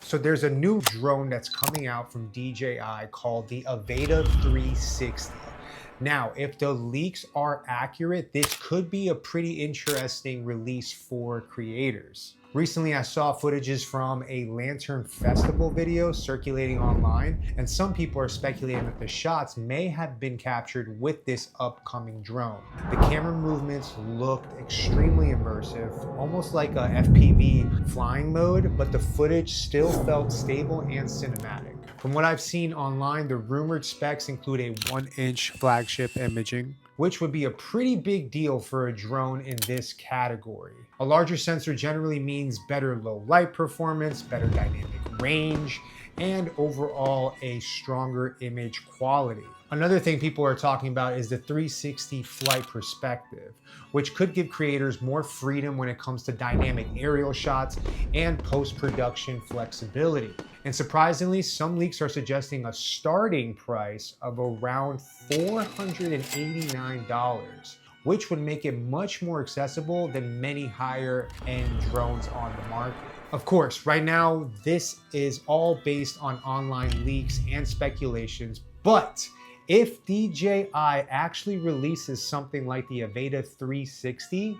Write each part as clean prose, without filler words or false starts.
So there's a new drone that's coming out from DJI called the Avata 360. Now, if the leaks are accurate, this could be a pretty interesting release for creators. Recently, I saw footages from a Lantern Festival video circulating online, and some people are speculating that the shots may have been captured with this upcoming drone. The camera movements looked extremely immersive, almost like a FPV flying mode, but the footage still felt stable and cinematic. From what I've seen online, the rumored specs include a 1-inch flagship imaging, which would be a pretty big deal for a drone in this category. A larger sensor generally means better low light performance, better dynamic range, and overall a stronger image quality. Another thing people are talking about is the 360 flight perspective, which could give creators more freedom when it comes to dynamic aerial shots and post-production flexibility. And surprisingly, some leaks are suggesting a starting price of around $489, which would make it much more accessible than many higher end drones on the market. Of course, right now, this is all based on online leaks and speculations, but if DJI actually releases something like the Avata 360,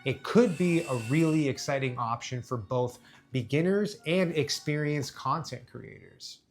it could be a really exciting option for both beginners and experienced content creators.